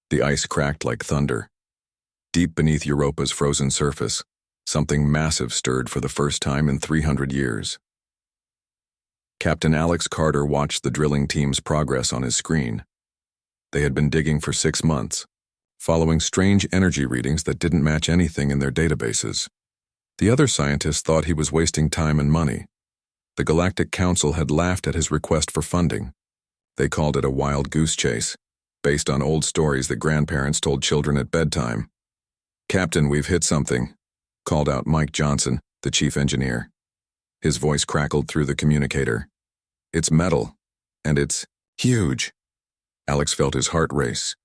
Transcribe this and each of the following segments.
The ice cracked like thunder. Deep beneath Europa's frozen surface, something massive stirred for the first time in 300 years. Captain Alex Carter watched the drilling team's progress on his screen. They had been digging for 6 months, following strange energy readings that didn't match anything in their databases. The other scientists thought he was wasting time and money. The Galactic Council had laughed at his request for funding. They called it a wild goose chase, based on old stories that grandparents told children at bedtime. "Captain, we've hit something," called out Mike Johnson, the chief engineer. His voice crackled through the communicator. "It's metal, and it's huge." Alex felt his heart race.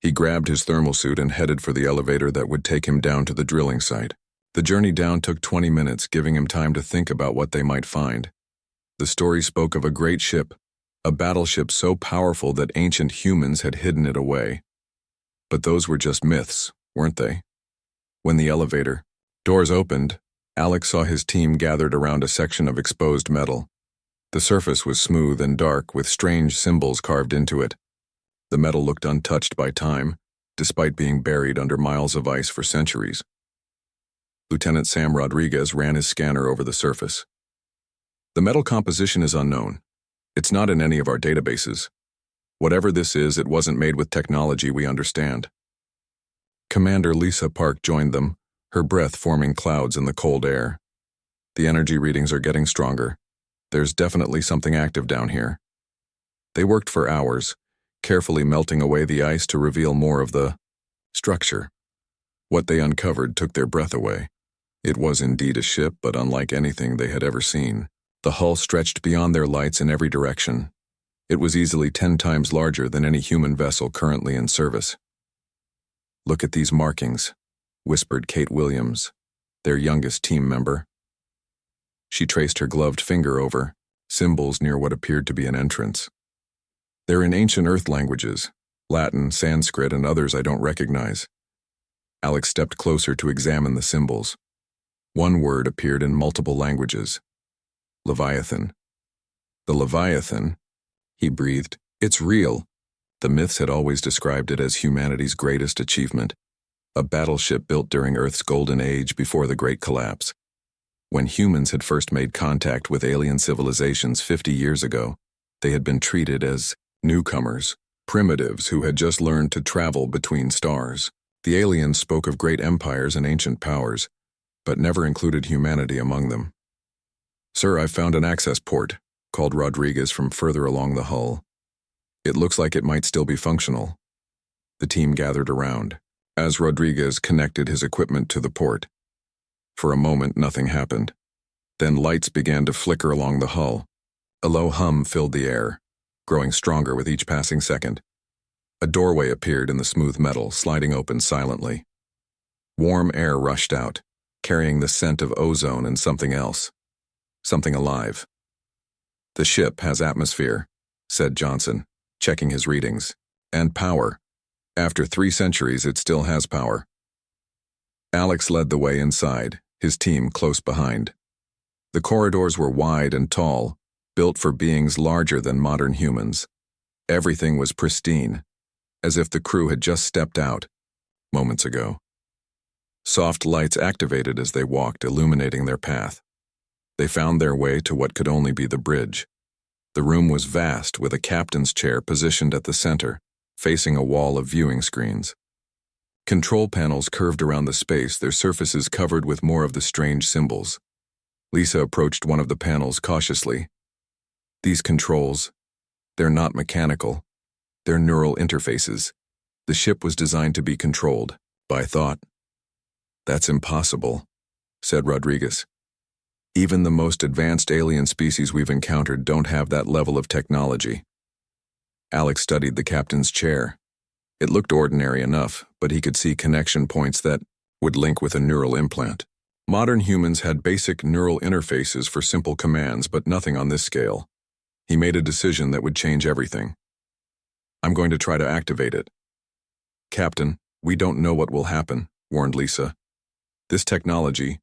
He grabbed his thermal suit and headed for the elevator that would take him down to the drilling site. The journey down took 20 minutes, giving him time to think about what they might find. The story spoke of a great ship, a battleship so powerful that ancient humans had hidden it away. But those were just myths, weren't they? When the elevator doors opened, Alex saw his team gathered around a section of exposed metal. The surface was smooth and dark, with strange symbols carved into it. The metal looked untouched by time, despite being buried under miles of ice for centuries. Lieutenant Sam Rodriguez ran his scanner over the surface. "The metal composition is unknown. It's not in any of our databases. Whatever this is, it wasn't made with technology we understand." Commander Lisa Park joined them, her breath forming clouds in the cold air. "The energy readings are getting stronger. There's definitely something active down here." They worked for hours, carefully melting away the ice to reveal more of the structure. What they uncovered took their breath away. It was indeed a ship, but unlike anything they had ever seen. The hull stretched beyond their lights in every direction. It was easily 10 times larger than any human vessel currently in service. "Look at these markings," whispered Kate Williams, their youngest team member. She traced her gloved finger over symbols near what appeared to be an entrance. "They're in ancient Earth languages, Latin, Sanskrit, and others I don't recognize." Alex stepped closer to examine the symbols. One word appeared in multiple languages. Leviathan. "The Leviathan," he breathed. "It's real." The myths had always described it as humanity's greatest achievement, a battleship built during Earth's golden age before the Great Collapse. When humans had first made contact with alien civilizations 50 years ago, they had been treated as newcomers, primitives who had just learned to travel between stars. The aliens spoke of great empires and ancient powers, but never included humanity among them. "Sir, I've found an access port," called Rodriguez from further along the hull. "It looks like it might still be functional." The team gathered around as Rodriguez connected his equipment to the port. For a moment, nothing happened. Then lights began to flicker along the hull. A low hum filled the air, growing stronger with each passing second. A doorway appeared in the smooth metal, sliding open silently. Warm air rushed out, carrying the scent of ozone and something else. Something alive. "The ship has atmosphere," said Johnson, checking his readings. "And power. After 3 centuries, it still has power." Alex led the way inside, his team close behind. The corridors were wide and tall, built for beings larger than modern humans. Everything was pristine, as if the crew had just stepped out moments ago. Soft lights activated as they walked, illuminating their path. They found their way to what could only be the bridge. The room was vast, with a captain's chair positioned at the center, facing a wall of viewing screens. Control panels curved around the space, their surfaces covered with more of the strange symbols. Lisa approached one of the panels cautiously. "These controls, they're not mechanical. They're neural interfaces. The ship was designed to be controlled by thought." "That's impossible," said Rodriguez. "Even the most advanced alien species we've encountered don't have that level of technology." Alex studied the captain's chair. It looked ordinary enough, but he could see connection points that would link with a neural implant. Modern humans had basic neural interfaces for simple commands, but nothing on this scale. He made a decision that would change everything. "I'm going to try to activate it." "Captain, we don't know what will happen," warned Lisa. "This technology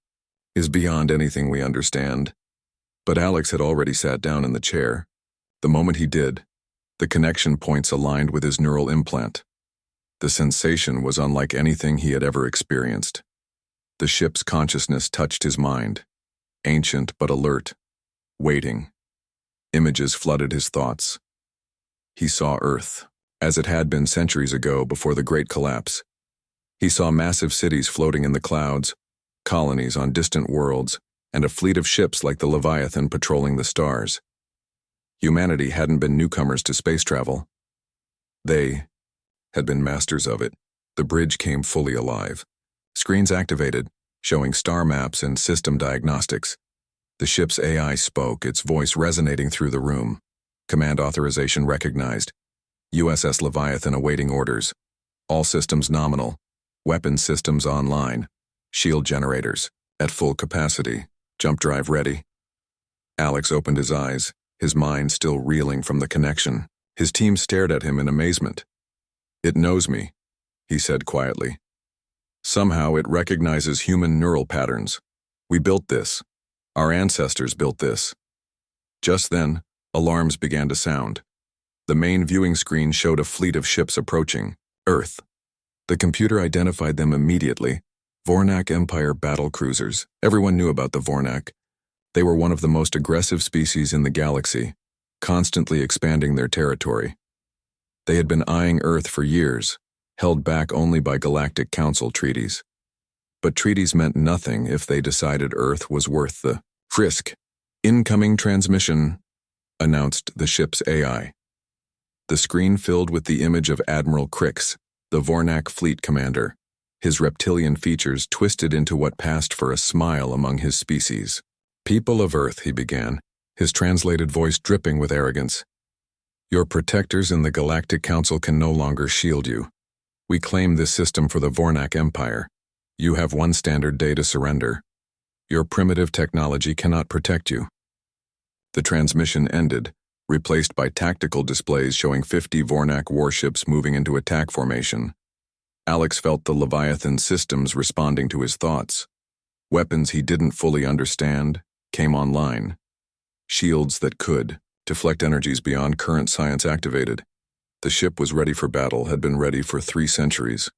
is beyond anything we understand." But Alex had already sat down in the chair. The moment he did, the connection points aligned with his neural implant. The sensation was unlike anything he had ever experienced. The ship's consciousness touched his mind, ancient but alert, waiting. Images flooded his thoughts. He saw Earth, as it had been centuries ago before the Great Collapse. He saw massive cities floating in the clouds, colonies on distant worlds, and a fleet of ships like the Leviathan patrolling the stars. Humanity hadn't been newcomers to space travel. They had been masters of it. The bridge came fully alive. Screens activated, showing star maps and system diagnostics. The ship's AI spoke, its voice resonating through the room. Command authorization recognized. USS Leviathan awaiting orders. All systems nominal. Weapons systems online. Shield generators at full capacity. Jump drive ready. Alex opened his eyes, his mind still reeling from the connection. His team stared at him in amazement. "It knows me," he said quietly. "Somehow it recognizes human neural patterns. We built this. Our ancestors built this." Just then, alarms began to sound. The main viewing screen showed a fleet of ships approaching Earth. The computer identified them immediately. Vornak Empire battle cruisers. Everyone knew about the Vornak. They were one of the most aggressive species in the galaxy, constantly expanding their territory. They had been eyeing Earth for years, held back only by Galactic Council treaties. But treaties meant nothing if they decided Earth was worth the risk. "Incoming transmission," announced the ship's AI. The screen filled with the image of Admiral Crix, the Vornak fleet commander, his reptilian features twisted into what passed for a smile among his species. "People of Earth," he began, his translated voice dripping with arrogance. "Your protectors in the Galactic Council can no longer shield you. We claim this system for the Vornak Empire. You have one standard day to surrender. Your primitive technology cannot protect you." The transmission ended, replaced by tactical displays showing 50 Vornak warships moving into attack formation. Alex felt the Leviathan systems responding to his thoughts. Weapons he didn't fully understand came online. Shields that could deflect energies beyond current science activated. The ship was ready for battle, had been ready for 3 centuries.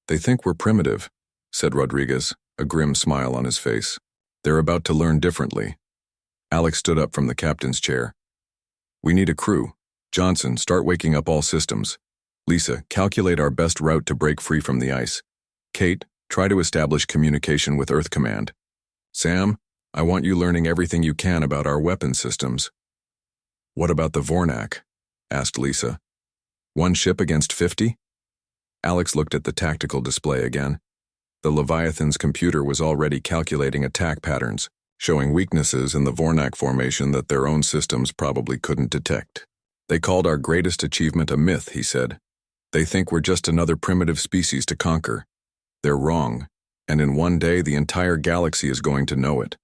"They think we're primitive," said Rodriguez, a grim smile on his face. "They're about to learn differently." Alex stood up from the captain's chair. "We need a crew. Johnson, start waking up all systems. Lisa, calculate our best route to break free from the ice. Kate, try to establish communication with Earth Command. Sam, I want you learning everything you can about our weapon systems." "What about the Vornak?" asked Lisa. "One ship against 50? Alex looked at the tactical display again. The Leviathan's computer was already calculating attack patterns, showing weaknesses in the Vornak formation that their own systems probably couldn't detect. "They called our greatest achievement a myth," he said. "They think we're just another primitive species to conquer. They're wrong, and in one day the entire galaxy is going to know it."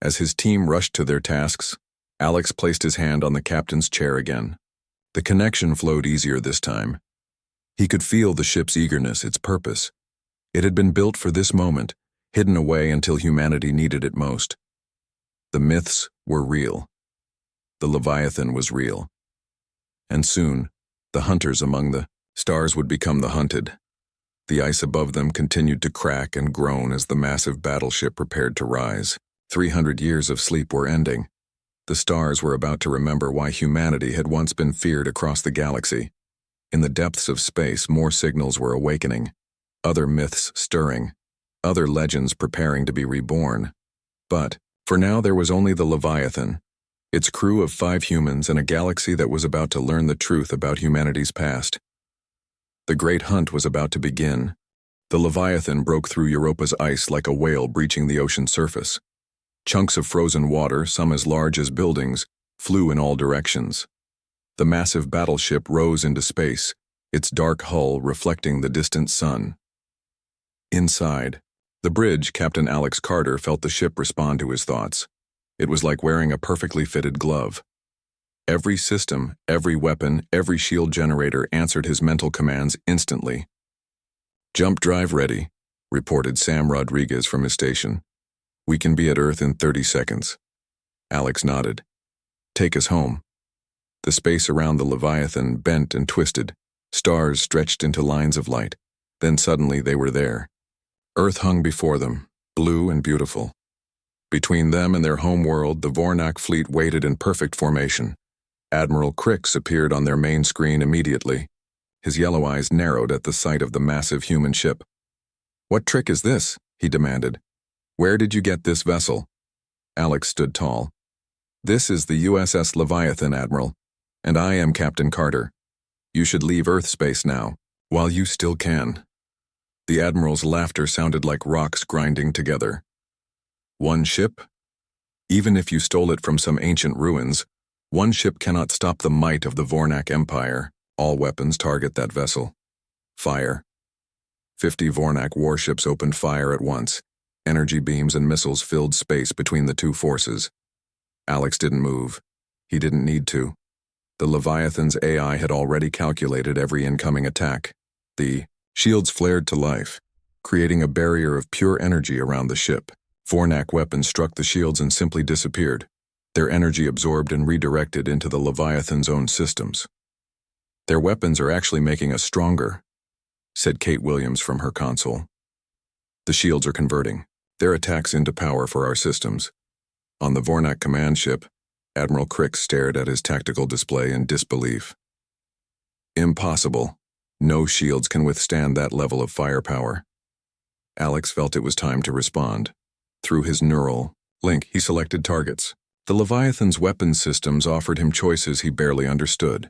As his team rushed to their tasks, Alex placed his hand on the captain's chair again. The connection flowed easier this time. He could feel the ship's eagerness, its purpose. It had been built for this moment, hidden away until humanity needed it most. The myths were real. The Leviathan was real. And soon, the hunters among the stars would become the hunted. The ice above them continued to crack and groan as the massive battleship prepared to rise. 300 years of sleep were ending. The stars were about to remember why humanity had once been feared across the galaxy. In the depths of space, more signals were awakening, other myths stirring, other legends preparing to be reborn. But, for now, there was only the Leviathan, its crew of 5 humans and a galaxy that was about to learn the truth about humanity's past. The great hunt was about to begin. The Leviathan broke through Europa's ice like a whale breaching the ocean surface. Chunks of frozen water, some as large as buildings, flew in all directions. The massive battleship rose into space, its dark hull reflecting the distant sun. Inside the bridge, Captain Alex Carter felt the ship respond to his thoughts. It was like wearing a perfectly fitted glove. Every system, every weapon, every shield generator answered his mental commands instantly. "Jump drive ready," reported Sam Rodriguez from his station. "We can be at Earth in 30 seconds. Alex nodded. "Take us home." The space around the Leviathan bent and twisted, Stars stretched into lines of light. Then suddenly they were there. Earth hung before them, blue and beautiful. Between them and their homeworld, the Vornak fleet waited in perfect formation. Admiral Crix appeared on their main screen immediately. His yellow eyes narrowed at the sight of the massive human ship. "What trick is this?" he demanded. "Where did you get this vessel?" Alex stood tall. "This is the USS Leviathan, Admiral, and I am Captain Carter. You should leave Earth space now, while you still can." The Admiral's laughter sounded like rocks grinding together. "One ship? Even if you stole it from some ancient ruins, one ship cannot stop the might of the Vornak Empire. All weapons target that vessel. Fire." 50 Vornak warships opened fire at once. Energy beams and missiles filled space between the two forces. Alex didn't move. He didn't need to. The Leviathan's AI had already calculated every incoming attack. The shields flared to life, creating a barrier of pure energy around the ship. Vornak weapons struck the shields and simply disappeared, their energy absorbed and redirected into the Leviathan's own systems. "Their weapons are actually making us stronger," said Kate Williams from her console. "The shields are converting their attacks into power for our systems." On the Vornak command ship, Admiral Crix stared at his tactical display in disbelief. "Impossible. No shields can withstand that level of firepower." Alex felt it was time to respond. Through his neural link, he selected targets. The Leviathan's weapons systems offered him choices he barely understood.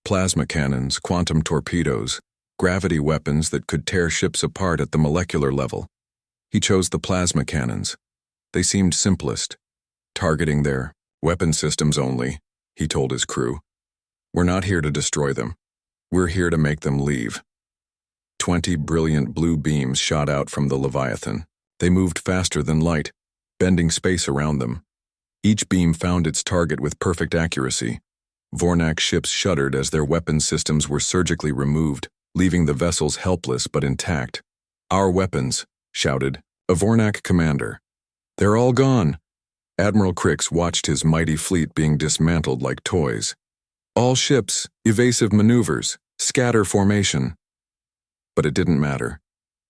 Plasma cannons, quantum torpedoes, gravity weapons that could tear ships apart at the molecular level. He chose the plasma cannons. They seemed simplest, targeting their weapon systems only, he told his crew. "We're not here to destroy them. We're here to make them leave." 20 brilliant blue beams shot out from the Leviathan. They moved faster than light, bending space around them. Each beam found its target with perfect accuracy. Vornak ships shuddered as their weapon systems were surgically removed, leaving the vessels helpless but intact. "Our weapons," shouted a Vornak commander. "They're all gone." Admiral Crix watched his mighty fleet being dismantled like toys. "All ships, evasive maneuvers, scatter formation." But it didn't matter.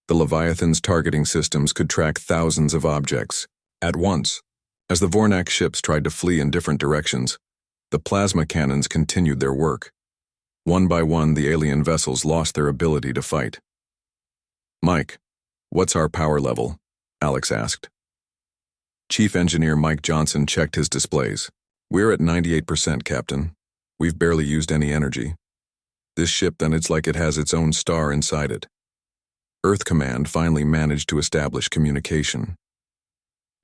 The Leviathan's targeting systems could track thousands of objects at once. As the Vornak ships tried to flee in different directions, the plasma cannons continued their work. One by one, the alien vessels lost their ability to fight. "Mike, what's our power level?" Alex asked. Chief Engineer Mike Johnson checked his displays. "We're at 98%, Captain. We've barely used any energy. This ship, then, it's like it has its own star inside it." Earth Command finally managed to establish communication.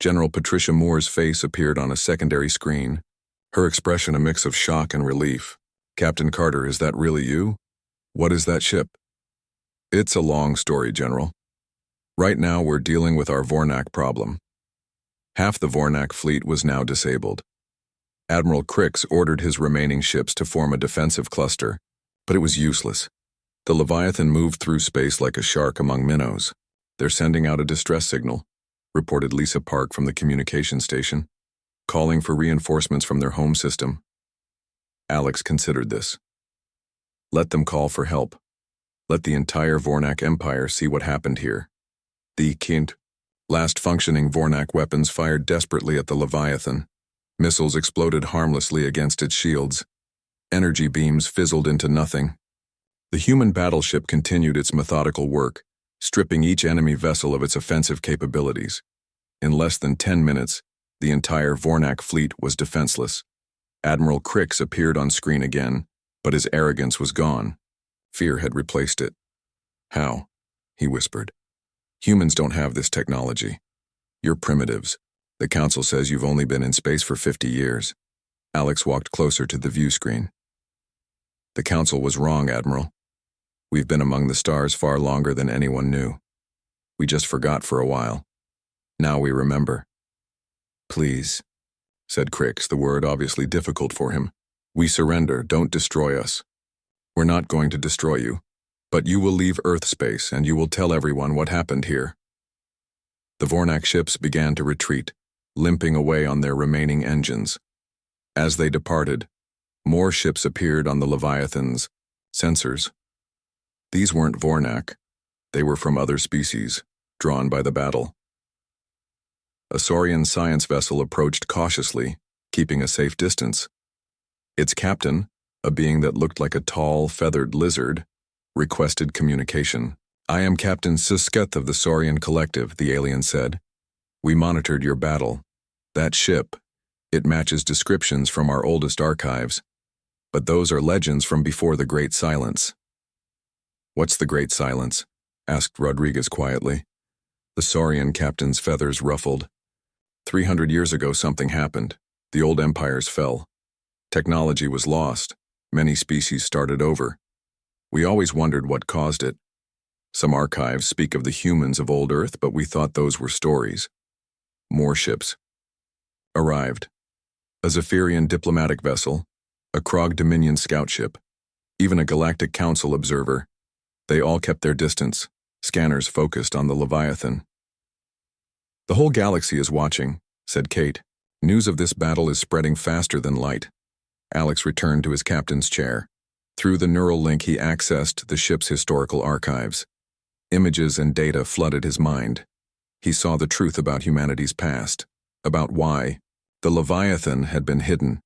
General Patricia Moore's face appeared on a secondary screen, her expression a mix of shock and relief. "Captain Carter, is that really you? What is that ship?" "It's a long story, General. Right now we're dealing with our Vornak problem." Half the Vornak fleet was now disabled. Admiral Crix ordered his remaining ships to form a defensive cluster, but it was useless. The Leviathan moved through space like a shark among minnows. "They're sending out a distress signal," reported Lisa Park from the communication station, "calling for reinforcements from their home system." Alex considered this. Let them call for help. Let the entire Vornak Empire see what happened here. The last functioning Vornak weapons fired desperately at the Leviathan. Missiles exploded harmlessly against its shields. Energy beams fizzled into nothing. The human battleship continued its methodical work, stripping each enemy vessel of its offensive capabilities. In less than 10 minutes, the entire Vornak fleet was defenseless. Admiral Crix appeared on screen again, but his arrogance was gone. Fear had replaced it. "How?" he whispered. "Humans don't have this technology. You're primitives. The Council says you've only been in space for 50 years. Alex walked closer to the view screen. "The Council was wrong, Admiral. We've been among the stars far longer than anyone knew. We just forgot for a while. Now we remember." "Please," said Crix, the word obviously difficult for him. "We surrender, don't destroy us. We're not going to destroy you, but you will leave Earth space and you will tell everyone what happened here." The Vornak ships began to retreat, limping away on their remaining engines. As they departed, more ships appeared on the Leviathan's sensors, These weren't Vornak. They were from other species, drawn by the battle. A Saurian science vessel approached cautiously, keeping a safe distance. Its captain, a being that looked like a tall, feathered lizard, requested communication. "I am Captain Susketh of the Saurian Collective," the alien said. "We monitored your battle. That ship, it matches descriptions from our oldest archives, but those are legends from before the Great Silence." "What's the Great Silence?" asked Rodriguez quietly. The Saurian captain's feathers ruffled. 300 years ago something happened. The old empires fell. Technology was lost. Many species started over. We always wondered what caused it. Some archives speak of the humans of old Earth, but we thought those were stories. More ships arrived. A Zephyrian diplomatic vessel, a Krog Dominion scout ship, even a Galactic Council observer. They all kept their distance, scanners focused on the Leviathan. "The whole galaxy is watching," said Kate. "News of this battle is spreading faster than light." Alex returned to his captain's chair. Through the neural link he accessed the ship's historical archives. Images and data flooded his mind. He saw the truth about humanity's past, about why the Leviathan had been hidden.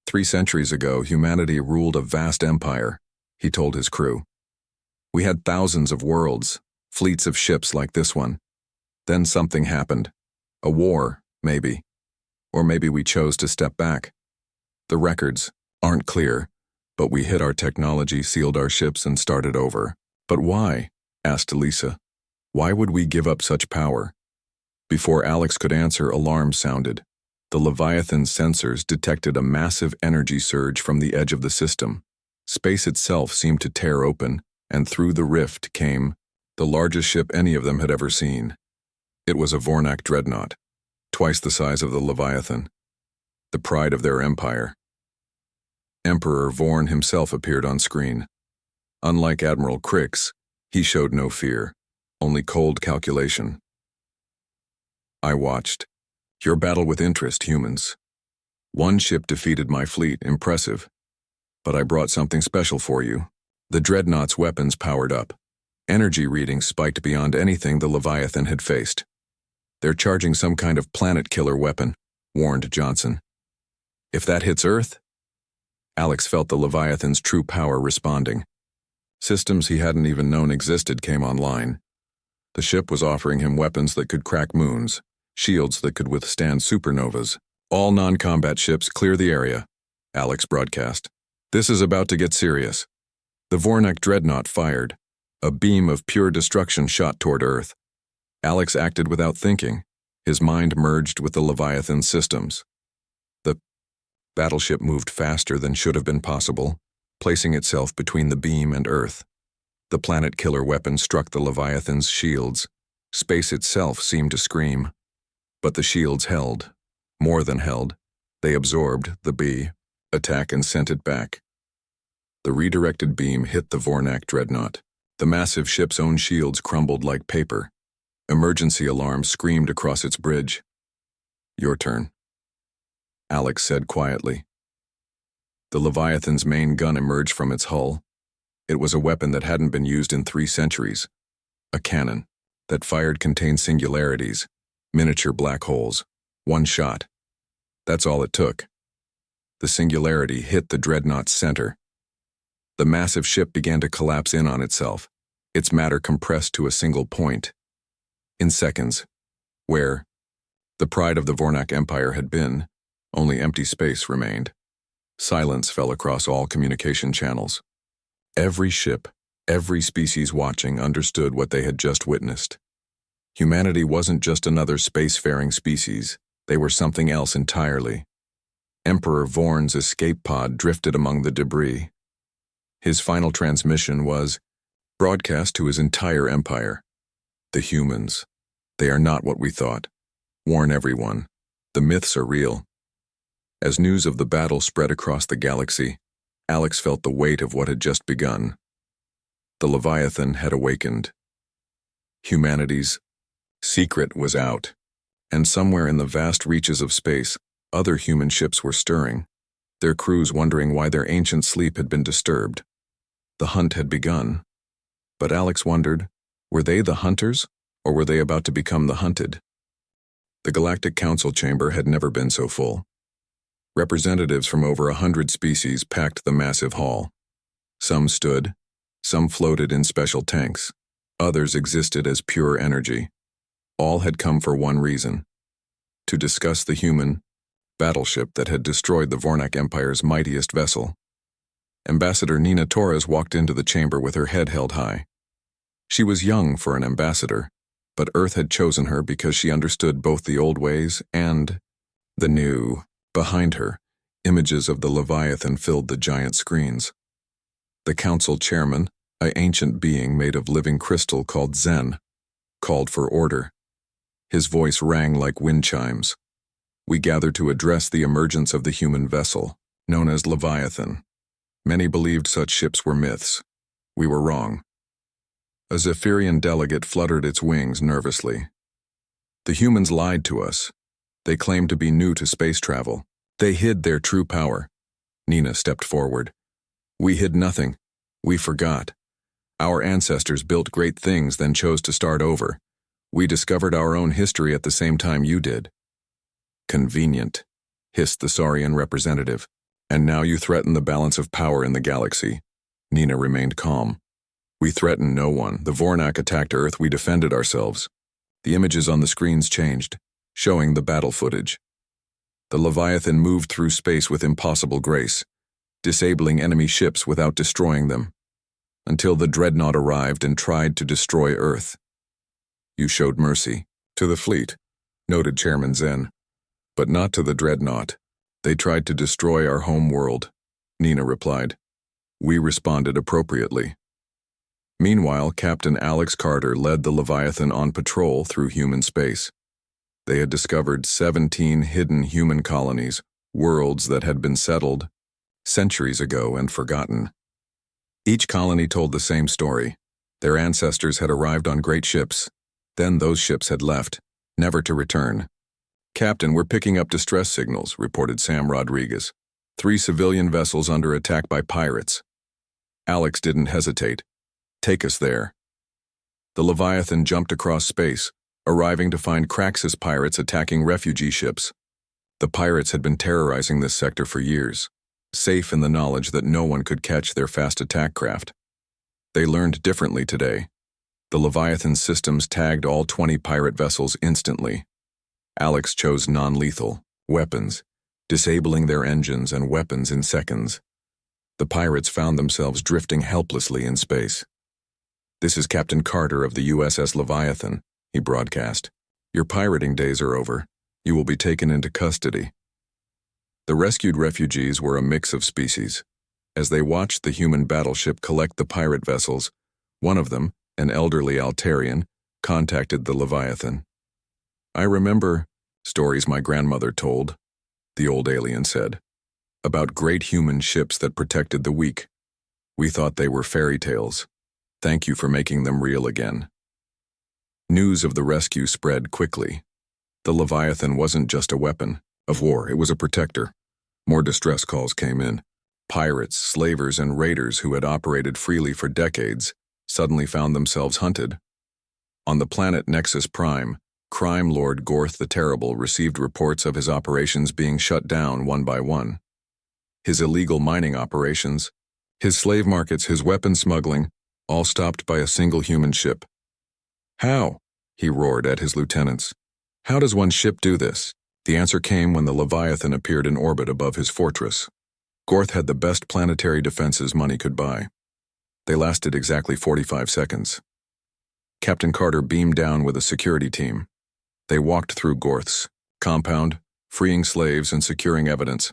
3 centuries ago, humanity ruled a vast empire, he told his crew. "We had thousands of worlds, fleets of ships like this one. Then something happened. A war, maybe. Or maybe we chose to step back. The records aren't clear, but we hid our technology, sealed our ships, and started over." "But why?" asked Elisa. "Why would we give up such power?" Before Alex could answer, alarms sounded. The Leviathan's sensors detected a massive energy surge from the edge of the system. Space itself seemed to tear open, and through the rift came the largest ship any of them had ever seen. It was a Vornak dreadnought, twice the size of the Leviathan, the pride of their empire. Emperor Vorn himself appeared on screen. Unlike Admiral Krix, he showed no fear, only cold calculation. I watched. "Your battle with interest, humans. One ship defeated my fleet, impressive. But I brought something special for you." The dreadnought's weapons powered up. Energy readings spiked beyond anything the Leviathan had faced. "They're charging some kind of planet-killer weapon," warned Johnson. "If that hits Earth?" Alex felt the Leviathan's true power responding. Systems he hadn't even known existed came online. The ship was offering him weapons that could crack moons, shields that could withstand supernovas. "All non-combat ships clear the area," Alex broadcast. "This is about to get serious." The Vornak dreadnought fired. A beam of pure destruction shot toward Earth. Alex acted without thinking. His mind merged with the Leviathan's systems. The battleship moved faster than should have been possible, placing itself between the beam and Earth. The planet-killer weapon struck the Leviathan's shields. Space itself seemed to scream. But the shields held. More than held. They absorbed the attack and sent it back. The redirected beam hit the Vornak dreadnought. The massive ship's own shields crumbled like paper. Emergency alarms screamed across its bridge. "Your turn," Alex said quietly. The Leviathan's main gun emerged from its hull. It was a weapon that hadn't been used in 3 centuries. A cannon that fired contained singularities, miniature black holes. One shot. That's all it took. The singularity hit the dreadnought's center. The massive ship began to collapse in on itself, its matter compressed to a single point. In seconds, where the pride of the Vornak Empire had been, only empty space remained. Silence fell across all communication channels. Every ship, every species watching understood what they had just witnessed. Humanity wasn't just another spacefaring species, they were something else entirely. Emperor Vorn's escape pod drifted among the debris. His final transmission was broadcast to his entire empire. "The humans. They are not what we thought. Warn everyone. The myths are real." As news of the battle spread across the galaxy, Alex felt the weight of what had just begun. The Leviathan had awakened. Humanity's secret was out, and somewhere in the vast reaches of space, other human ships were stirring, their crews wondering why their ancient sleep had been disturbed. The hunt had begun. But Alex wondered, were they the hunters, or were they about to become the hunted? The Galactic Council chamber had never been so full. Representatives from over 100 species packed the massive hall. Some stood, some floated in special tanks, others existed as pure energy. All had come for one reason: to discuss the human battleship that had destroyed the Vornak Empire's mightiest vessel. Ambassador Nina Torres walked into the chamber with her head held high. She was young for an ambassador, but Earth had chosen her because she understood both the old ways and the new. Behind her, images of the Leviathan filled the giant screens. The council chairman, an ancient being made of living crystal called Zen, called for order. His voice rang like wind chimes. We gathered to address the emergence of the human vessel, known as Leviathan. Many believed such ships were myths. We were wrong. A Zephyrian delegate fluttered its wings nervously. The humans lied to us. They claimed to be new to space travel. They hid their true power. Nina stepped forward. We hid nothing. We forgot. Our ancestors built great things, then chose to start over. We discovered our own history at the same time you did. Convenient, hissed the Saurian representative. And now you threaten the balance of power in the galaxy. Nina remained calm. We threatened no one. The Vornak attacked Earth. We defended ourselves. The images on the screens changed, showing the battle footage. The Leviathan moved through space with impossible grace, disabling enemy ships without destroying them, until the dreadnought arrived and tried to destroy Earth. You showed mercy to the fleet, noted Chairman Zen, but not to the dreadnought. They tried to destroy our home world, Nina replied. We responded appropriately. Meanwhile, Captain Alex Carter led the Leviathan on patrol through human space. They had discovered 17 hidden human colonies, worlds that had been settled centuries ago and forgotten. Each colony told the same story. Their ancestors had arrived on great ships. Then those ships had left, never to return. Captain, we're picking up distress signals, reported Sam Rodriguez. 3 civilian vessels under attack by pirates. Alex didn't hesitate. Take us there. The Leviathan jumped across space, arriving to find Craxus pirates attacking refugee ships. The pirates had been terrorizing this sector for years, safe in the knowledge that no one could catch their fast attack craft. They learned differently today. The Leviathan systems tagged all 20 pirate vessels instantly. Alex chose non-lethal weapons, disabling their engines and weapons in seconds. The pirates found themselves drifting helplessly in space. This is Captain Carter of the USS Leviathan, he broadcast. Your pirating days are over. You will be taken into custody. The rescued refugees were a mix of species. As they watched the human battleship collect the pirate vessels, one of them, an elderly Altarian, contacted the Leviathan. I remember stories my grandmother told, the old alien said, about great human ships that protected the weak. We thought they were fairy tales. Thank you for making them real again. News of the rescue spread quickly. The Leviathan wasn't just a weapon of war, it was a protector. More distress calls came in. Pirates, slavers, and raiders who had operated freely for decades suddenly found themselves hunted. On the planet Nexus Prime, crime lord Gorth the Terrible received reports of his operations being shut down one by one. His illegal mining operations, his slave markets, his weapon smuggling, all stopped by a single human ship. How? He roared at his lieutenants. How does one ship do this? The answer came when the Leviathan appeared in orbit above his fortress. Gorth had the best planetary defenses money could buy. They lasted exactly 45 seconds. Captain Carter beamed down with a security team. They walked through Gorth's compound, freeing slaves and securing evidence.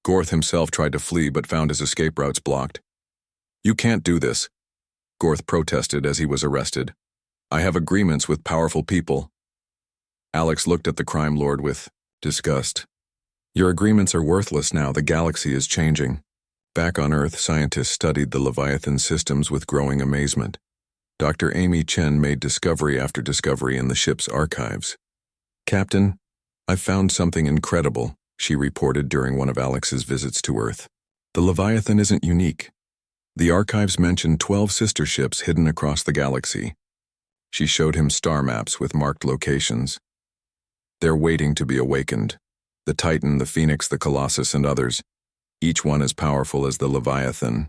Gorth himself tried to flee but found his escape routes blocked. You can't do this, Gorth protested as he was arrested. I have agreements with powerful people. Alex looked at the crime lord with disgust. Your agreements are worthless now. The galaxy is changing. Back on Earth, scientists studied the Leviathan systems with growing amazement. Dr. Amy Chen made discovery after discovery in the ship's archives. Captain, I found something incredible, she reported during one of Alex's visits to Earth. The Leviathan isn't unique. The archives mentioned 12 sister ships hidden across the galaxy. She showed him star maps with marked locations. They're waiting to be awakened. The Titan, the Phoenix, the Colossus, and others, each one as powerful as the Leviathan.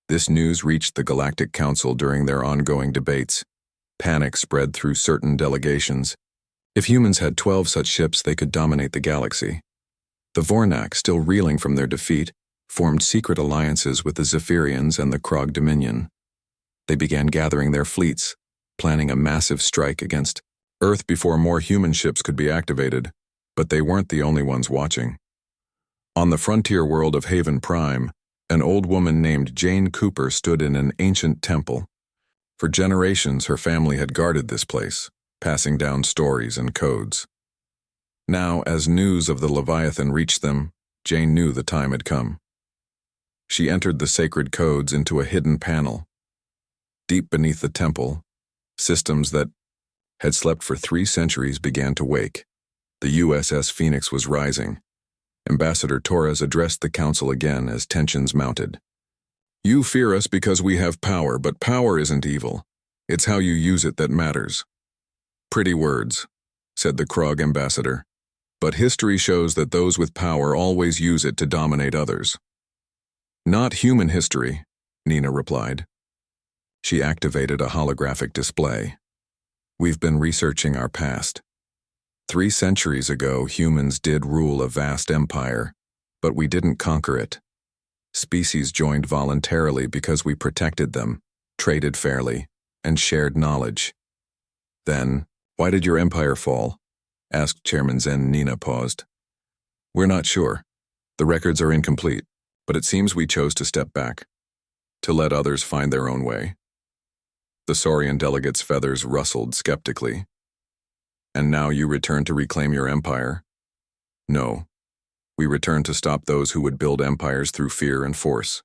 This news reached the Galactic Council during their ongoing debates. Panic spread through certain delegations. If humans had 12 such ships, they could dominate the galaxy. The Vornak, still reeling from their defeat, formed secret alliances with the Zephyrians and the Krog Dominion. They began gathering their fleets, planning a massive strike against Earth before more human ships could be activated, but they weren't the only ones watching. On the frontier world of Haven Prime, an old woman named Jane Cooper stood in an ancient temple. For generations, her family had guarded this place, passing down stories and codes. Now, as news of the Leviathan reached them, Jane knew the time had come. She entered the sacred codes into a hidden panel. Deep beneath the temple, systems that had slept for 3 centuries began to wake. The USS Phoenix was rising. Ambassador Torres addressed the council again as tensions mounted. You fear us because we have power, but power isn't evil. It's how you use it that matters. Pretty words, said the Krog ambassador. But history shows that those with power always use it to dominate others. Not human history, Nina replied. She activated a holographic display. We've been researching our past. 3 centuries ago, humans did rule a vast empire, but we didn't conquer it. Species joined voluntarily because we protected them, traded fairly, and shared knowledge. Then, why did your empire fall? Asked Chairman Zen. Nina paused. We're not sure. The records are incomplete, but it seems we chose to step back, to let others find their own way. The Saurian delegate's feathers rustled skeptically. And now you return to reclaim your empire? No. We return to stop those who would build empires through fear and force.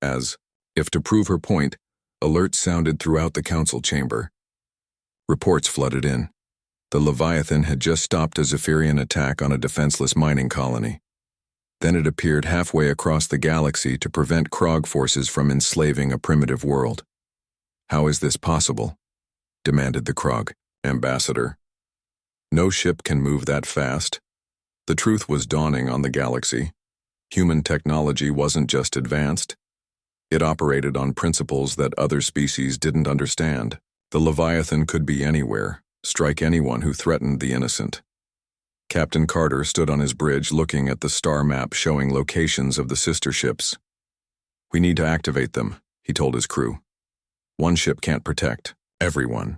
As, if to prove her point, alerts sounded throughout the council chamber. Reports flooded in. The Leviathan had just stopped a Zephyrian attack on a defenseless mining colony. Then it appeared halfway across the galaxy to prevent Krog forces from enslaving a primitive world. How is this possible? Demanded the Krog ambassador. No ship can move that fast. The truth was dawning on the galaxy. Human technology wasn't just advanced. It operated on principles that other species didn't understand. The Leviathan could be anywhere, strike anyone who threatened the innocent. Captain Carter stood on his bridge looking at the star map showing locations of the sister ships. We need to activate them, he told his crew. One ship can't protect everyone.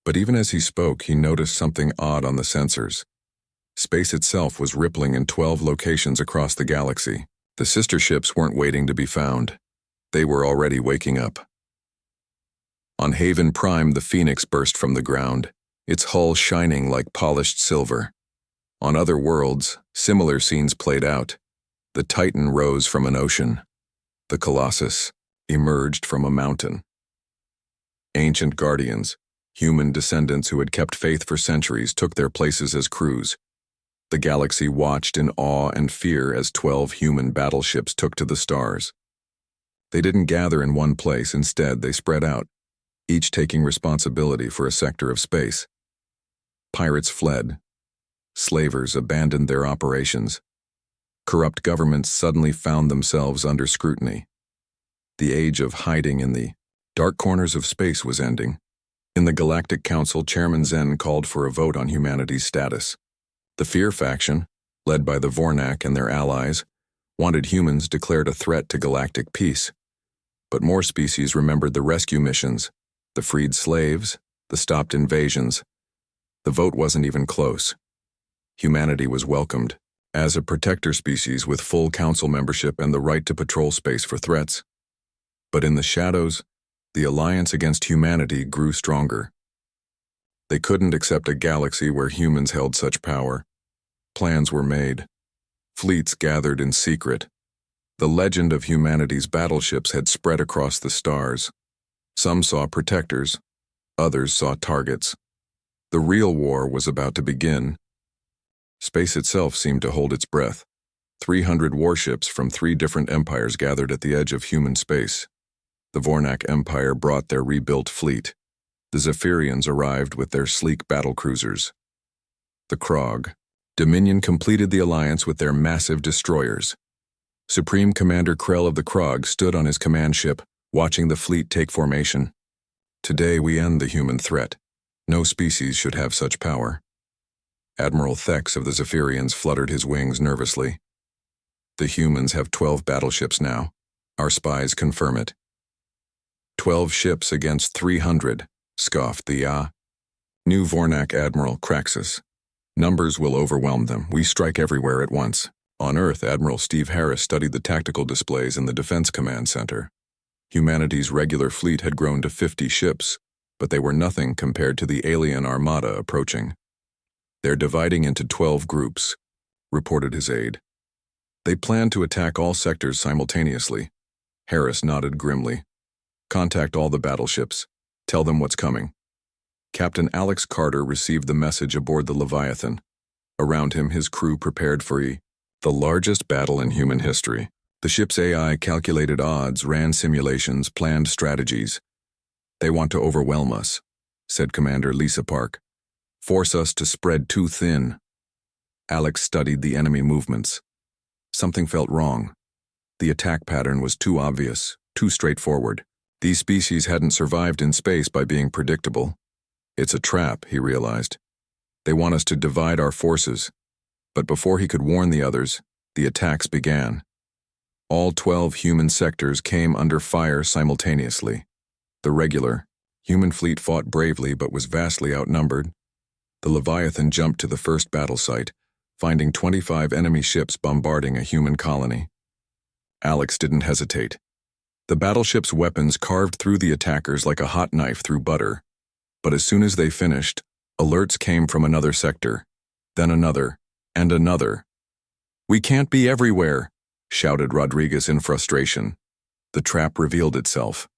But even as he spoke, he noticed something odd on the sensors. Space itself was rippling in 12 locations across the galaxy. The sister ships weren't waiting to be found. They were already waking up. On Haven Prime, the Phoenix burst from the ground, its hull shining like polished silver. On other worlds, similar scenes played out. The Titan rose from an ocean. The Colossus emerged from a mountain. Ancient guardians, human descendants who had kept faith for centuries, took their places as crews. The galaxy watched in awe and fear as 12 human battleships took to the stars. They didn't gather in one place, instead they spread out, each taking responsibility for a sector of space. Pirates fled. Slavers abandoned their operations. Corrupt governments suddenly found themselves under scrutiny. The age of hiding in the dark corners of space was ending. In the Galactic Council, Chairman Zen called for a vote on humanity's status. The Fear faction, led by the Vornak and their allies, wanted humans declared a threat to galactic peace. But more species remembered the rescue missions, the freed slaves, the stopped invasions. The vote wasn't even close. Humanity was welcomed as a protector species with full council membership and the right to patrol space for threats. But in the shadows, the alliance against humanity grew stronger. They couldn't accept a galaxy where humans held such power. Plans were made. Fleets gathered in secret. The legend of humanity's battleships had spread across the stars. Some saw protectors, others saw targets. The real war was about to begin. Space itself seemed to hold its breath. 300 warships from 3 different empires gathered at the edge of human space. The Vornak Empire brought their rebuilt fleet. The Zephyrians arrived with their sleek battlecruisers. The Krog. Dominion completed the alliance with their massive destroyers. Supreme Commander Krell of the Krog stood on his command ship, watching the fleet take formation. Today we end the human threat. No species should have such power. Admiral Thex of the Zephyrians fluttered his wings nervously. The humans have 12 battleships now. Our spies confirm it. 12 ships against 300, scoffed the new Vornak Admiral Craxus. Numbers will overwhelm them. We strike everywhere at once. On Earth, Admiral Steve Harris studied the tactical displays in the Defense Command Center. Humanity's regular fleet had grown to 50 ships, but they were nothing compared to the alien armada approaching. They're dividing into 12 groups, reported his aide. They plan to attack all sectors simultaneously. Harris nodded grimly. Contact all the battleships. Tell them what's coming. Captain Alex Carter received the message aboard the Leviathan. Around him, his crew prepared for the largest battle in human history. The ship's AI calculated odds, ran simulations, planned strategies. They want to overwhelm us, said Commander Lisa Park. Force us to spread too thin. Alex studied the enemy movements. Something felt wrong. The attack pattern was too obvious, too straightforward. These species hadn't survived in space by being predictable. It's a trap, he realized. They want us to divide our forces. But before he could warn the others, the attacks began. All 12 human sectors came under fire simultaneously. The regular, human fleet fought bravely but was vastly outnumbered. The Leviathan jumped to the first battle site, finding 25 enemy ships bombarding a human colony. Alex didn't hesitate. The battleship's weapons carved through the attackers like a hot knife through butter. But as soon as they finished, alerts came from another sector, then another, and another. "We can't be everywhere," shouted Rodriguez in frustration. The trap revealed itself.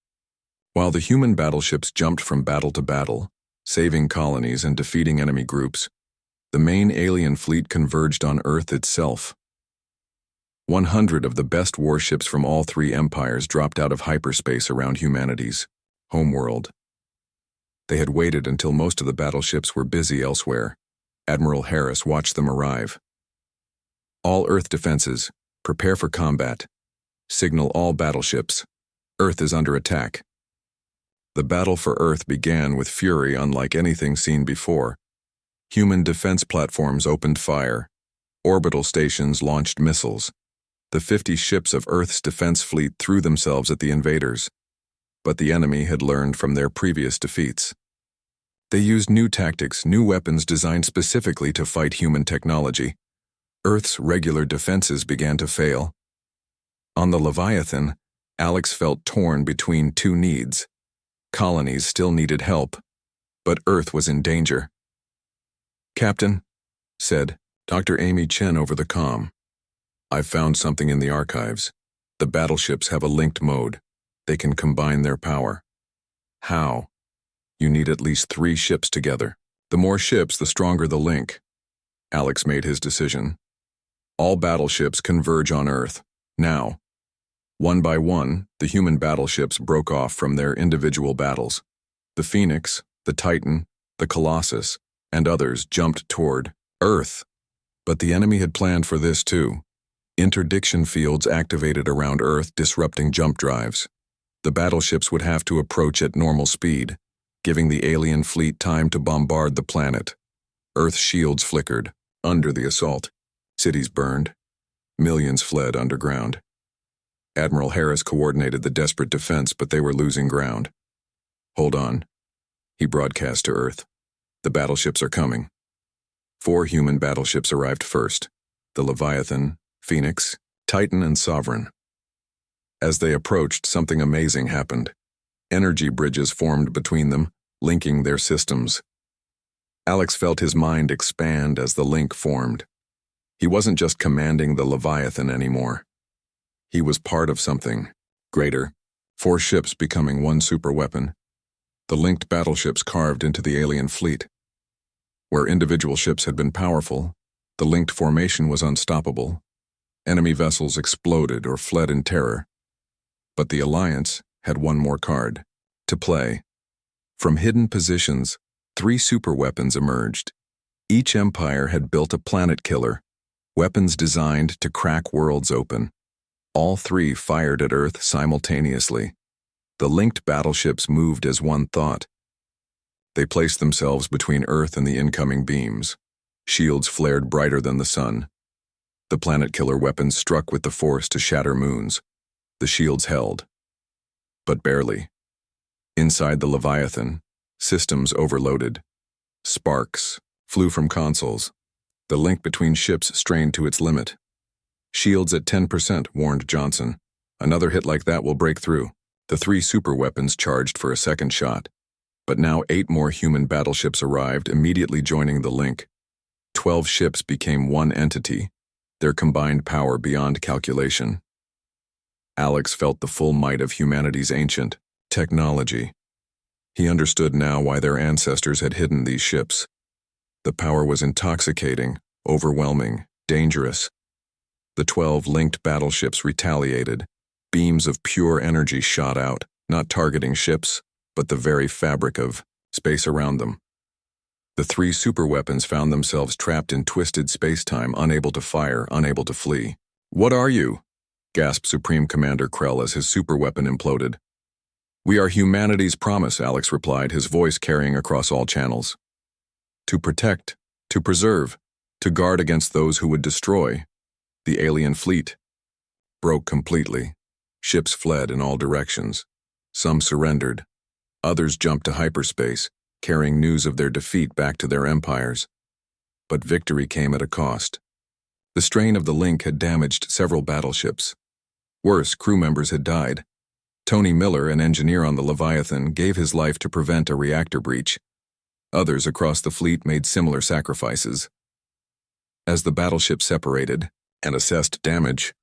While the human battleships jumped from battle to battle, saving colonies and defeating enemy groups, the main alien fleet converged on Earth itself. 100 of the best warships from all 3 empires dropped out of hyperspace around humanity's homeworld. They had waited until most of the battleships were busy elsewhere. Admiral Harris watched them arrive. "All Earth defenses, prepare for combat. Signal all battleships. Earth is under attack." The battle for Earth began with fury unlike anything seen before. Human defense platforms opened fire. Orbital stations launched missiles. The 50 ships of Earth's defense fleet threw themselves at the invaders. But the enemy had learned from their previous defeats. They used new tactics, new weapons designed specifically to fight human technology. Earth's regular defenses began to fail. On the Leviathan, Alex felt torn between 2 needs. Colonies still needed help, but Earth was in danger. "Captain," said Dr. Amy Chen over the comm, "I've found something in the archives. The battleships have a linked mode. They can combine their power." "How?" "You need at least 3 ships together. The more ships, the stronger the link." Alex made his decision. "All battleships converge on Earth, now." One by one, the human battleships broke off from their individual battles. The Phoenix, the Titan, the Colossus, and others jumped toward Earth. But the enemy had planned for this too. Interdiction fields activated around Earth, disrupting jump drives. The battleships would have to approach at normal speed, giving the alien fleet time to bombard the planet. Earth's shields flickered, under the assault. Cities burned. Millions fled underground. Admiral Harris coordinated the desperate defense, but they were losing ground. "Hold on," he broadcast to Earth. "The battleships are coming." 4 human battleships arrived first: the Leviathan, Phoenix, Titan, and Sovereign. As they approached, something amazing happened. Energy bridges formed between them, linking their systems. Alex felt his mind expand as the link formed. He wasn't just commanding the Leviathan anymore. He was part of something greater, 4 ships becoming one superweapon. The linked battleships carved into the alien fleet. Where individual ships had been powerful, the linked formation was unstoppable. Enemy vessels exploded or fled in terror. But the Alliance had one more card to play. From hidden positions, 3 superweapons emerged. Each empire had built a planet killer, weapons designed to crack worlds open. All 3 fired at Earth simultaneously. The linked battleships moved as one thought. They placed themselves between Earth and the incoming beams. Shields flared brighter than the sun. The planet killer weapons struck with the force to shatter moons. The shields held, but barely. Inside the Leviathan, systems overloaded. Sparks flew from consoles. The link between ships strained to its limit. Shields at 10%, warned Johnson. Another hit like that will break through. The 3 superweapons charged for a second shot. But now 8 more human battleships arrived, immediately joining the link. 12 ships became one entity, their combined power beyond calculation. Alex felt the full might of humanity's ancient technology. He understood now why their ancestors had hidden these ships. The power was intoxicating, overwhelming, dangerous. The 12 linked battleships retaliated. Beams of pure energy shot out, not targeting ships, but the very fabric of space around them. The 3 superweapons found themselves trapped in twisted space-time, unable to fire, unable to flee. "What are you?" gasped Supreme Commander Krell as his superweapon imploded. "We are humanity's promise," Alex replied, his voice carrying across all channels. "To protect, to preserve, to guard against those who would destroy." The alien fleet broke completely. Ships fled in all directions. Some surrendered. Others jumped to hyperspace, carrying news of their defeat back to their empires. But victory came at a cost. The strain of the link had damaged several battleships. Worse, crew members had died. Tony Miller, an engineer on the Leviathan, gave his life to prevent a reactor breach. Others across the fleet made similar sacrifices. As the battleship separated and assessed damage,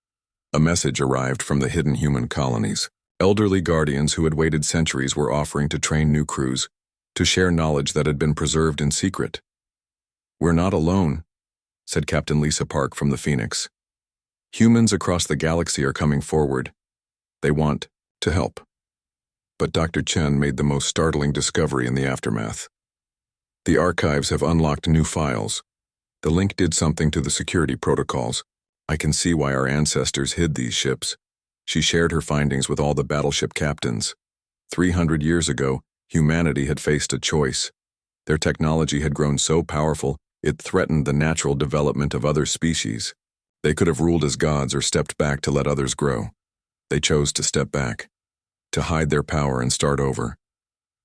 a message arrived from the hidden human colonies. Elderly guardians who had waited centuries were offering to train new crews, to share knowledge that had been preserved in secret. "We're not alone," said Captain Lisa Park from the Phoenix. "Humans across the galaxy are coming forward. They want to help." But Dr. Chen made the most startling discovery in the aftermath. The archives have unlocked new files. The link did something to the security protocols. "I can see why our ancestors hid these ships." She shared her findings with all the battleship captains. 300 years ago, humanity had faced a choice. Their technology had grown so powerful, it threatened the natural development of other species. They could have ruled as gods or stepped back to let others grow. They chose to step back, to hide their power and start over,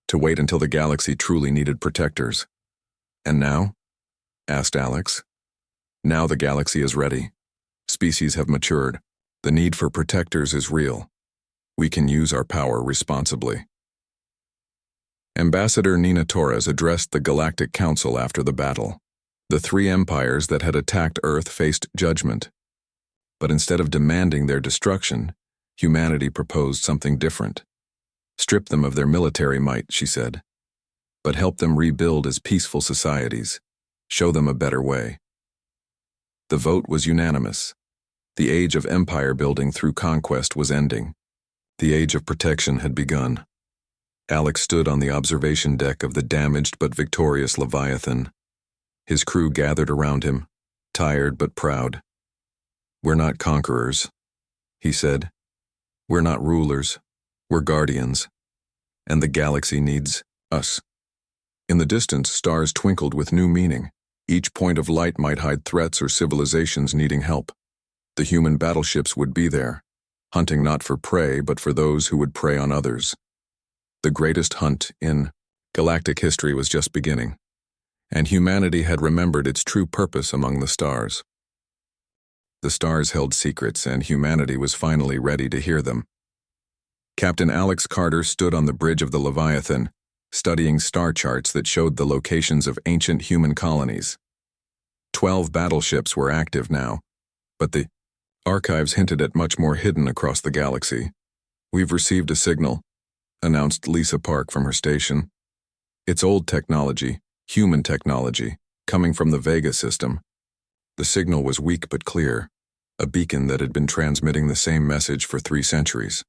to wait until the galaxy truly needed protectors. "And now?" asked Alex. "Now the galaxy is ready. Species have matured. The need for protectors is real. We can use our power responsibly." Ambassador Nina Torres addressed the Galactic Council after the battle. The 3 empires that had attacked Earth faced judgment. But instead of demanding their destruction, humanity proposed something different. "Strip them of their military might," she said, "but help them rebuild as peaceful societies. Show them a better way." The vote was unanimous. The age of empire building through conquest was ending. The age of protection had begun. Alex stood on the observation deck of the damaged but victorious Leviathan. His crew gathered around him, tired but proud. "We're not conquerors," he said. "We're not rulers. We're guardians. And the galaxy needs us." In the distance, stars twinkled with new meaning. Each point of light might hide threats or civilizations needing help. The human battleships would be there, hunting not for prey, but for those who would prey on others. The greatest hunt in galactic history was just beginning, and humanity had remembered its true purpose among the stars. The stars held secrets, and humanity was finally ready to hear them. Captain Alex Carter stood on the bridge of the Leviathan, studying star charts that showed the locations of ancient human colonies. 12 battleships were active now, but the archives hinted at much more hidden across the galaxy. "We've received a signal," announced Lisa Park from her station. "It's old technology, human technology, coming from the Vega system." The signal was weak but clear. a beacon that had been transmitting the same message for 3 centuries.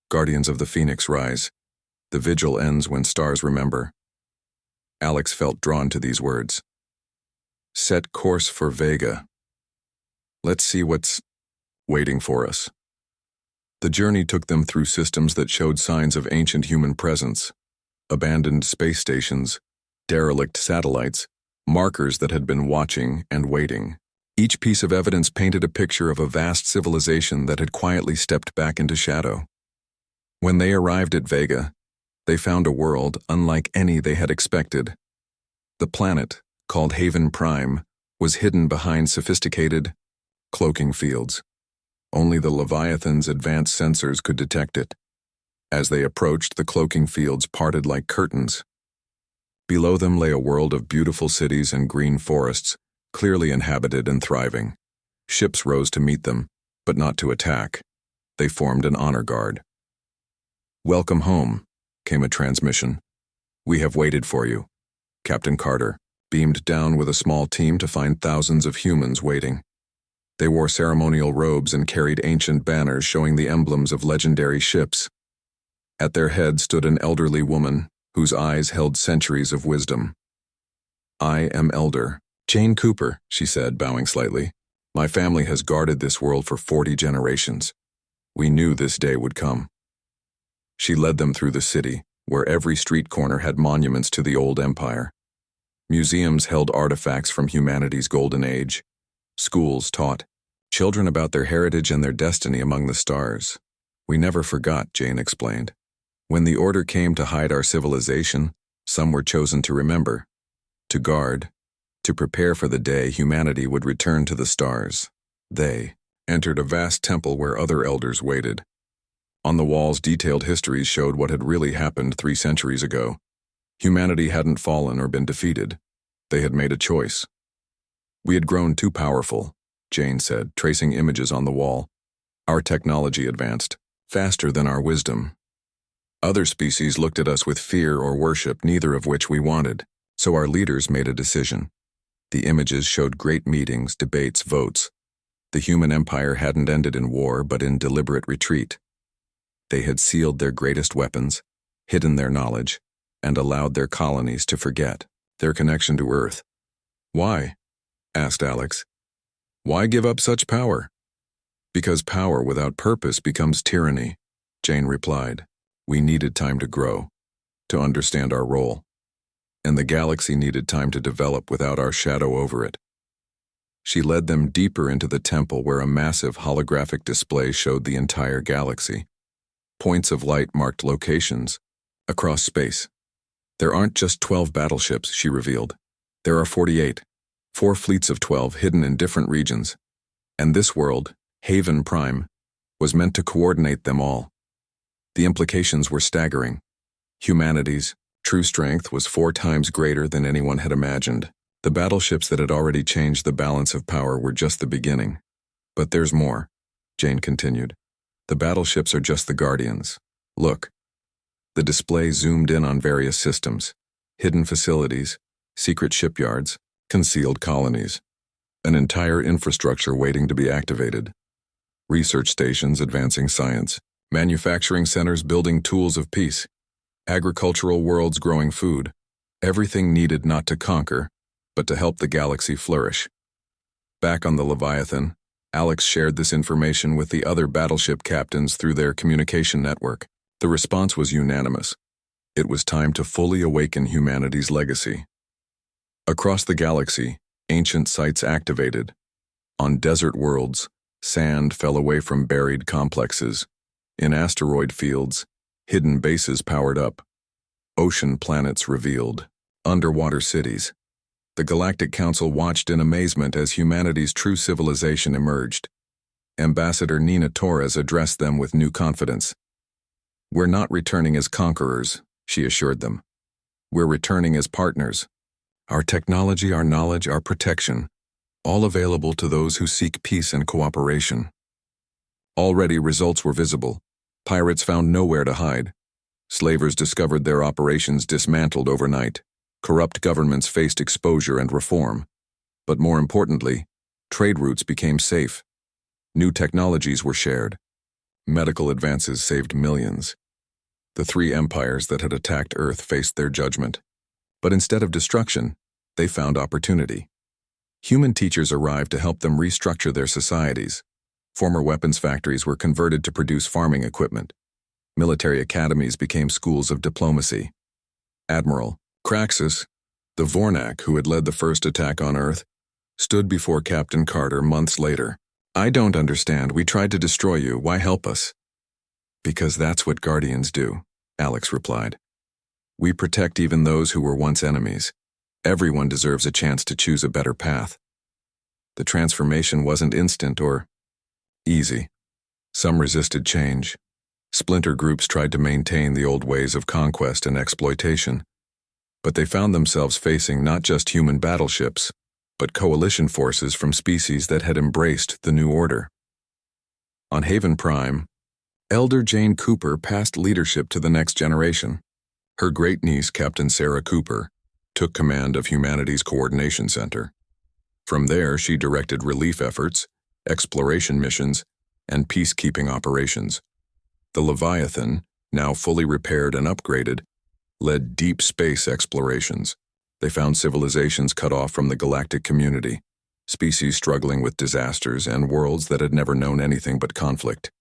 Guardians of the Phoenix rise. The vigil ends when stars remember. Alex felt drawn to these words. Set course for Vega. Let's see what's waiting for us. The journey took them through systems that showed signs of ancient human presence, abandoned space stations, derelict satellites, markers that had been watching and waiting. Each piece of evidence painted a picture of a vast civilization that had quietly stepped back into shadow. When they arrived at Vega, they found a world unlike any they had expected. The planet, called Haven Prime, was hidden behind sophisticated, cloaking fields. Only the Leviathan's advanced sensors could detect it. As they approached, the cloaking fields parted like curtains. Below them lay a world of beautiful cities and green forests, clearly inhabited and thriving. Ships rose to meet them, but not to attack. They formed an honor guard. Welcome home, came a transmission. We have waited for you. Captain Carter beamed down with a small team to find thousands of humans waiting. They wore ceremonial robes and carried ancient banners showing the emblems of legendary ships. At their head stood an elderly woman, whose eyes held centuries of wisdom. I am Elder Jane Cooper, she said, bowing slightly. My family has guarded this world for 40 generations. We knew this day would come. She led them through the city, where every street corner had monuments to the old empire. Museums held artifacts from humanity's golden age. Schools taught children about their heritage and their destiny among the stars. We never forgot, Jane explained. When the order came to hide our civilization, some were chosen to remember, to guard, to prepare for the day humanity would return to the stars. They entered a vast temple where other elders waited. On the walls, detailed histories showed what had really happened 3 centuries ago. Humanity hadn't fallen or been defeated. They had made a choice. We had grown too powerful, Jane said, tracing images on the wall. Our technology advanced, faster than our wisdom. Other species looked at us with fear or worship, neither of which we wanted, so our leaders made a decision. The images showed great meetings, debates, votes. The human empire hadn't ended in war, but in deliberate retreat. They had sealed their greatest weapons, hidden their knowledge, and allowed their colonies to forget their connection to Earth. Why? Asked Alex. Why give up such power? Because power without purpose becomes tyranny, Jane replied. We needed time to grow, to understand our role. And the galaxy needed time to develop without our shadow over it. She led them deeper into the temple where a massive holographic display showed the entire galaxy. Points of light marked locations across space. There aren't just 12 battleships, she revealed. There are 48, 4 fleets of 12 hidden in different regions. And this world, Haven Prime, was meant to coordinate them all. The implications were staggering. Humanity's true strength was 4 times greater than anyone had imagined. The battleships that had already changed the balance of power were just the beginning. But there's more, Jane continued. The battleships are just the guardians. Look. The display zoomed in on various systems, hidden facilities, secret shipyards, concealed colonies, an entire infrastructure waiting to be activated. Research stations advancing science, manufacturing centers building tools of peace, agricultural worlds growing food, everything needed not to conquer, but to help the galaxy flourish. Back on the Leviathan, Alex shared this information with the other battleship captains through their communication network. The response was unanimous. It was time to fully awaken humanity's legacy. Across the galaxy, ancient sites activated. On desert worlds, sand fell away from buried complexes. In asteroid fields, hidden bases powered up. Ocean planets revealed. Underwater cities. The Galactic Council watched in amazement as humanity's true civilization emerged. Ambassador Nina Torres addressed them with new confidence. We're not returning as conquerors, she assured them. We're returning as partners. Our technology, our knowledge, our protection, all available to those who seek peace and cooperation. Already results were visible. Pirates found nowhere to hide. Slavers discovered their operations dismantled overnight. Corrupt governments faced exposure and reform. But more importantly, trade routes became safe. New technologies were shared. Medical advances saved millions. The three empires that had attacked Earth faced their judgment. But instead of destruction, they found opportunity. Human teachers arrived to help them restructure their societies. Former weapons factories were converted to produce farming equipment. Military academies became schools of diplomacy. Admiral Craxus, the Vornak who had led the first attack on Earth, stood before Captain Carter months later. "I don't understand. We tried to destroy you. Why help us?" "Because that's what Guardians do," Alex replied. "We protect even those who were once enemies. Everyone deserves a chance to choose a better path." The transformation wasn't instant or easy. Some resisted change. Splinter groups tried to maintain the old ways of conquest and exploitation. But they found themselves facing not just human battleships, but coalition forces from species that had embraced the new order. On Haven Prime, Elder Jane Cooper passed leadership to the next generation. Her great-niece, Captain Sarah Cooper, took command of Humanity's Coordination Center. From there, she directed relief efforts, exploration missions, and peacekeeping operations. The Leviathan, now fully repaired and upgraded, led deep space explorations. They found civilizations cut off from the galactic community, species struggling with disasters, and worlds that had never known anything but conflict.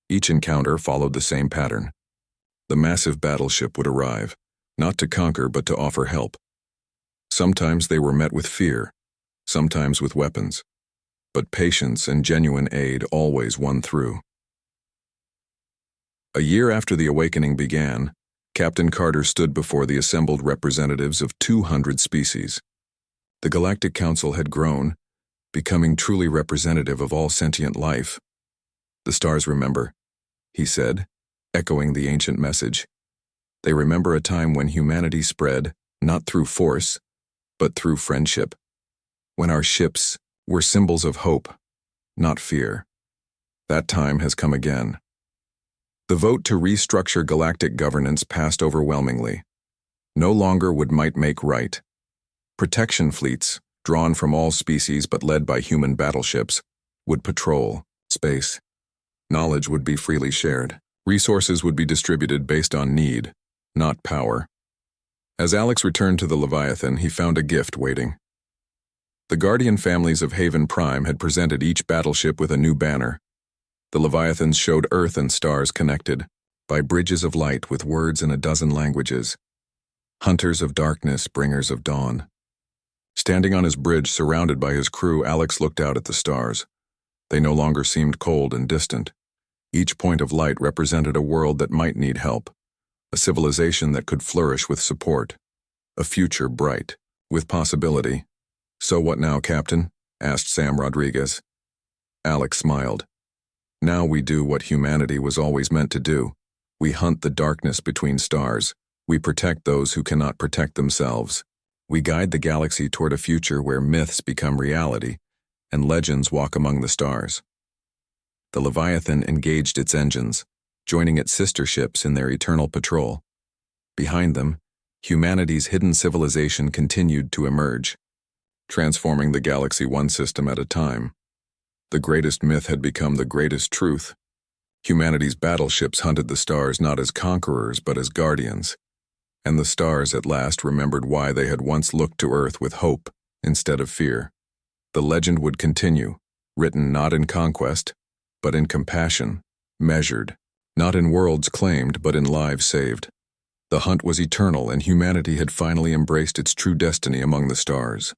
Each encounter followed the same pattern. The massive battleship would arrive, not to conquer but to offer help. Sometimes they were met with fear, sometimes with weapons, but patience and genuine aid always won through. A year after the awakening began, Captain Carter stood before the assembled representatives of 200 species. The Galactic Council had grown, becoming truly representative of all sentient life. "The stars remember," he said, echoing the ancient message. "They remember a time when humanity spread, not through force, but through friendship. When our ships were symbols of hope, not fear. That time has come again." The vote to restructure galactic governance passed overwhelmingly. No longer would might make right. Protection fleets, drawn from all species but led by human battleships, would patrol space. Knowledge would be freely shared. Resources would be distributed based on need, not power. As Alex returned to the Leviathan, he found a gift waiting. The Guardian families of Haven Prime had presented each battleship with a new banner. The Leviathans showed Earth and stars connected by bridges of light with words in a dozen languages. Hunters of darkness, bringers of dawn. Standing on his bridge, surrounded by his crew, Alex looked out at the stars. They no longer seemed cold and distant. Each point of light represented a world that might need help, a civilization that could flourish with support, a future bright, with possibility. "So what now, Captain?" asked Sam Rodriguez. Alex smiled. "Now we do what humanity was always meant to do. We hunt the darkness between stars. We protect those who cannot protect themselves. We guide the galaxy toward a future where myths become reality and legends walk among the stars." The Leviathan engaged its engines, joining its sister ships in their eternal patrol. Behind them, humanity's hidden civilization continued to emerge, transforming the galaxy one system at a time. The greatest myth had become the greatest truth. Humanity's battleships hunted the stars not as conquerors but as guardians, and the stars at last remembered why they had once looked to Earth with hope instead of fear. The legend would continue, written not in conquest, but in compassion, measured, not in worlds claimed but in lives saved. The hunt was eternal, and humanity had finally embraced its true destiny among the stars.